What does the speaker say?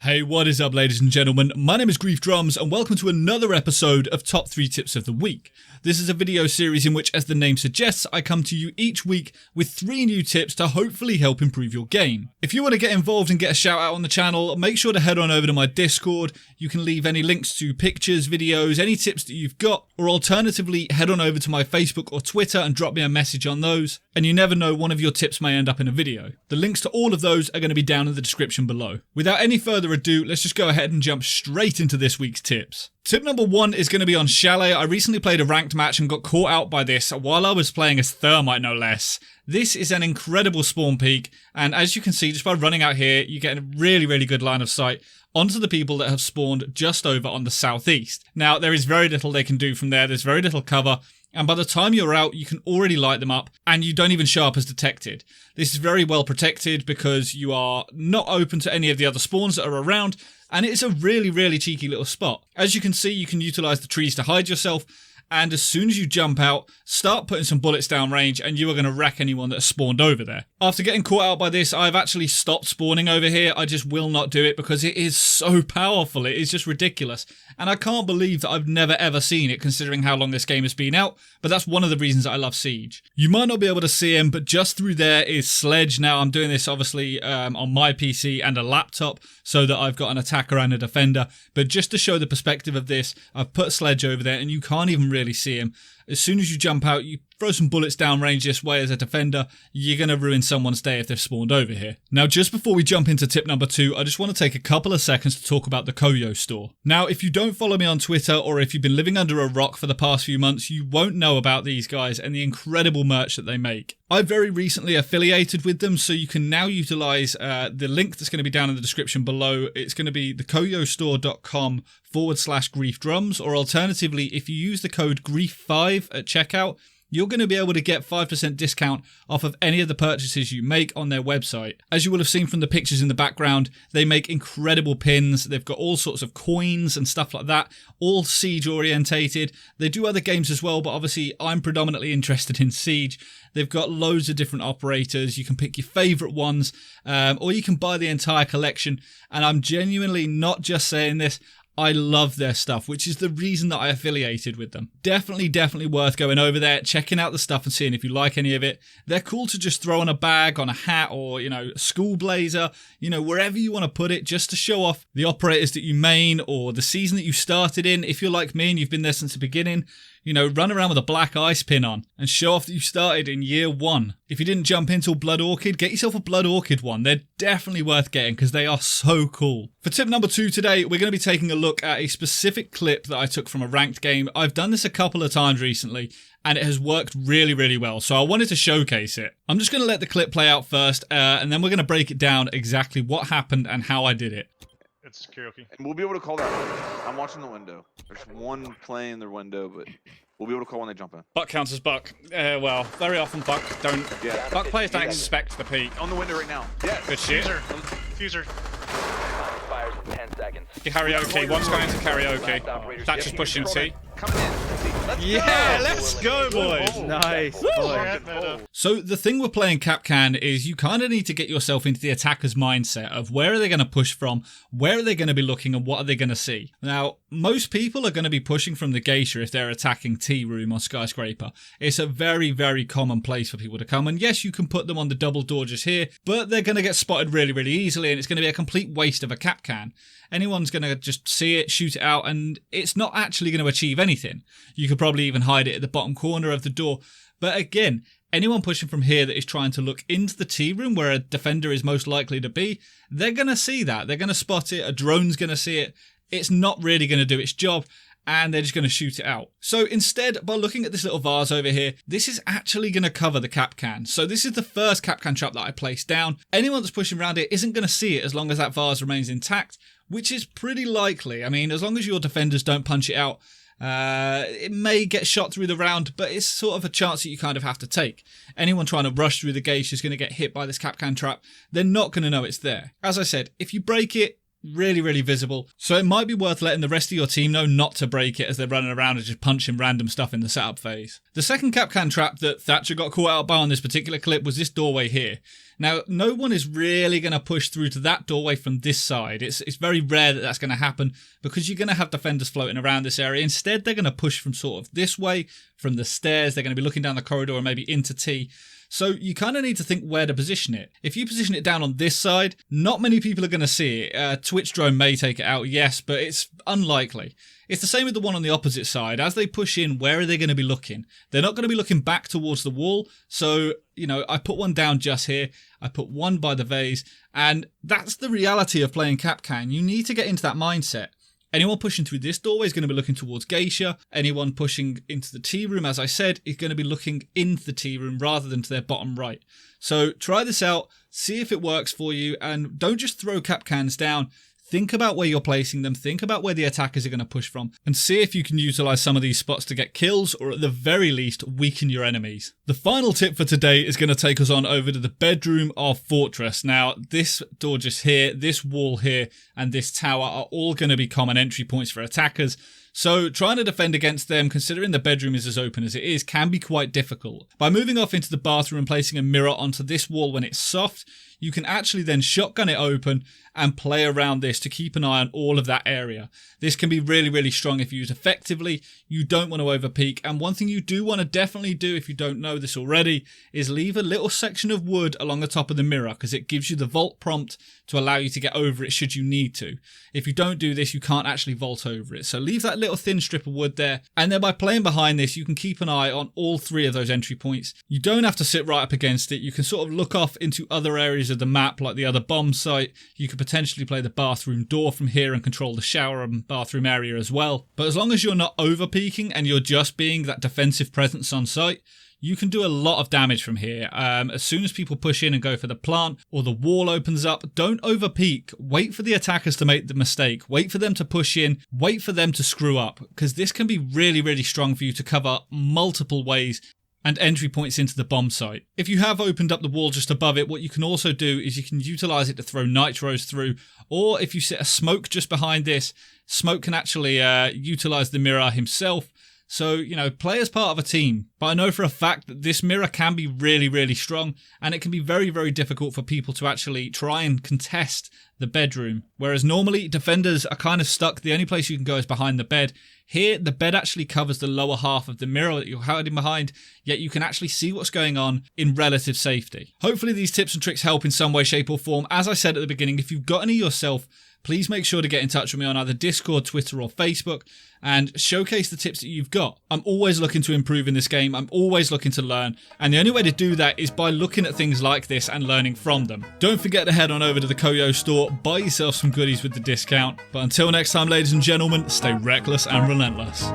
Hey, what is up, ladies and gentlemen? My name is Griefdrums, and welcome to another episode of Top 3 Tips of the Week. This is a video series in which, as the name suggests, I come to you each week with 3 new tips to hopefully help improve your game. If you want to get involved and get a shout out on the channel, make sure to head on over to my Discord. You can leave any links to pictures, videos, any tips that you've got, or alternatively, head on over to my Facebook or Twitter and drop me a message on those, and you never know, one of your tips may end up in a video. The links to all of those are going to be down in the description below. Without any further ado, let's just go ahead and jump straight into this week's tips. Tip number 1 is going to be on Chalet. I recently played a ranked match and got caught out by this while I was playing as Thermite, no less. This is an incredible spawn peak, and as you can see, just by running out here, you get a really good line of sight onto the people that have spawned just over on the southeast. Now, there is very little they can do from there. There's very little cover. And by the time you're out, you can already light them up, and you don't even show up as detected. This is very well protected because you are not open to any of the other spawns that are around, and it is a really cheeky little spot. As you can see, you can utilize the trees to hide yourself, and as soon as you jump out, start putting some bullets down range, and you are going to wreck anyone that has spawned over there. After getting caught out by this, I've actually stopped spawning over here. I just will not do it because it is so powerful. It is just ridiculous. And I can't believe that I've never ever seen it, considering how long this game has been out, but that's one of the reasons that I love Siege. You might not be able to see him, but just through there is Sledge. Now, I'm doing this obviously on my PC and a laptop, so that I've got an attacker and a defender, but just to show the perspective of this, I've put Sledge over there, and you can't even really see him. As soon as you jump out, you throw some bullets down range this way as a defender, you're going to ruin someone's day if they've spawned over here. Now, just before we jump into tip number 2, I just want to take a couple of seconds to talk about the Koyo store. Now, if you don't follow me on Twitter, or if you've been living under a rock for the past few months, you won't know about these guys and the incredible merch that they make. I very recently affiliated with them, so you can now utilize the link that's going to be down in the description below. It's going to be thekoyostore.com/griefdrums, or alternatively, if you use the code GRIEF5 at checkout, you're going to be able to get 5% discount off of any of the purchases you make on their website. As you will have seen from the pictures in the background, they make incredible pins. They've got all sorts of coins and stuff like that, all Siege orientated. They do other games as well, but obviously I'm predominantly interested in Siege. They've got loads of different operators. You can pick your favorite ones, or you can buy the entire collection. And I'm genuinely not just saying this, I love their stuff, which is the reason that I affiliated with them. Definitely worth going over there, checking out the stuff and seeing if you like any of it. They're cool to just throw on a bag, on a hat, or, a school blazer, wherever you want to put it, just to show off the operators that you main or the season that you started in. If you're like me and you've been there since the beginning, run around with a black ice pin on and show off that you started in year 1. If you didn't jump into a Blood Orchid, get yourself a Blood Orchid one. They're definitely worth getting because they are so cool. For tip number 2 today, we're going to be taking a look at a specific clip that I took from a ranked game. I've done this a couple of times recently, and it has worked really well, so I wanted to showcase it. I'm just going to let the clip play out first, and then we're going to break it down exactly what happened and how I did it. It's karaoke. And we'll be able to call that. I'm watching the window. There's one playing in their window, but we'll be able to call when they jump in. Buck counts as Buck. Well, very often Buck don't. Yeah. Buck players don't expect the peak. On the window right now. Yeah. Good shit. Fuser. Fires in 10 seconds. Karaoke. One's going to karaoke. Thatcher's pushing T. Coming in. Let's go, boys. Nice. So the thing with playing Kapkan is you kind of need to get yourself into the attacker's mindset of where are they going to push from, where are they going to be looking, and what are they going to see. Now, most people are going to be pushing from the geisha if they're attacking Tea Room or Skyscraper. It's a very common place for people to come, and yes, you can put them on the double door just here, but they're going to get spotted really easily, and it's going to be a complete waste of a Kapkan. Anyone's going to just see it, shoot it out, and it's not actually going to achieve anything. You could probably even hide it at the bottom corner of the door. But again, anyone pushing from here that is trying to look into the tea room where a defender is most likely to be, they're going to see that. They're going to spot it. A drone's going to see it. It's not really going to do its job, and they're just going to shoot it out. So instead, by looking at this little vase over here, this is actually going to cover the Kapkan. So this is the first Kapkan trap that I placed down. Anyone that's pushing around it isn't going to see it as long as that vase remains intact, which is pretty likely. I mean, as long as your defenders don't punch it out, it may get shot through the round, but it's sort of a chance that you kind of have to take. Anyone trying to rush through the geisha is going to get hit by this Kapkan trap. They're not going to know it's there. As I said, if you break it, really, really visible. So it might be worth letting the rest of your team know not to break it as they're running around and just punching random stuff in the setup phase. The second Kapkan trap that Thatcher got caught out by on this particular clip was this doorway here. Now, no one is really going to push through to that doorway from this side. It's very rare that that's going to happen because you're going to have defenders floating around this area. Instead, they're going to push from sort of this way, from the stairs. They're going to be looking down the corridor and maybe into T. So you kind of need to think where to position it. If you position it down on this side, not many people are going to see it. Twitch drone may take it out, yes, but it's unlikely. It's the same with the one on the opposite side. As they push in, where are they going to be looking? They're not going to be looking back towards the wall. So, you know, I put one down just here. I put one by the vase. And that's the reality of playing Kapkan. You need to get into that mindset. Anyone pushing through this doorway is going to be looking towards Geisha. Anyone pushing into the tea room, as I said, is going to be looking into the tea room rather than to their bottom right. So try this out, see if it works for you, and don't just throw Kapkans down. Think about where you're placing them, think about where the attackers are going to push from, and see if you can utilise some of these spots to get kills, or at the very least, weaken your enemies. The final tip for today is going to take us on over to the bedroom of Fortress. Now, this door just here, this wall here, and this tower are all going to be common entry points for attackers. So trying to defend against them, considering the bedroom is as open as it is, can be quite difficult. By moving off into the bathroom and placing a mirror onto this wall when it's soft, you can actually then shotgun it open and play around this to keep an eye on all of that area. This can be really, really strong if used effectively. You don't want to overpeak, and one thing you do want to definitely do, if you don't know this already, is leave a little section of wood along the top of the mirror, because it gives you the vault prompt to allow you to get over it should you need to. If you don't do this, you can't actually vault over it. So leave that little thin strip of wood there, and then by playing behind this, you can keep an eye on all three of those entry points. You don't have to sit right up against it. You can sort of look off into other areas of the map, like the other bomb site. You could potentially play the bathroom door from here and control the shower and bathroom area as well. But as long as you're not over peaking and you're just being that defensive presence on site, you can do a lot of damage from here. As soon as people push in and go for the plant or the wall opens up, don't over peak. Wait for the attackers to make the mistake. Wait for them to push in. Wait for them to screw up, because this can be really, really strong for you to cover multiple ways and entry points into the bomb site. If you have opened up the wall just above it, what you can also do is you can utilize it to throw nitros through, or if you set a smoke just behind this, smoke can actually utilize the mirror himself. So, you know, play as part of a team. But I know for a fact that this mirror can be really, really strong, and it can be very, very difficult for people to actually try and contest the bedroom. Whereas normally defenders are kind of stuck. The only place you can go is behind the bed. Here, the bed actually covers the lower half of the mirror that you're hiding behind, yet you can actually see what's going on in relative safety. Hopefully these tips and tricks help in some way, shape or form. As I said at the beginning, if you've got any yourself, please make sure to get in touch with me on either Discord, Twitter or Facebook and showcase the tips that you've got. I'm always looking to improve in this game. I'm always looking to learn. And the only way to do that is by looking at things like this and learning from them. Don't forget to head on over to the Koyo store, buy yourself some goodies with the discount. But until next time, ladies and gentlemen, stay reckless and relentless.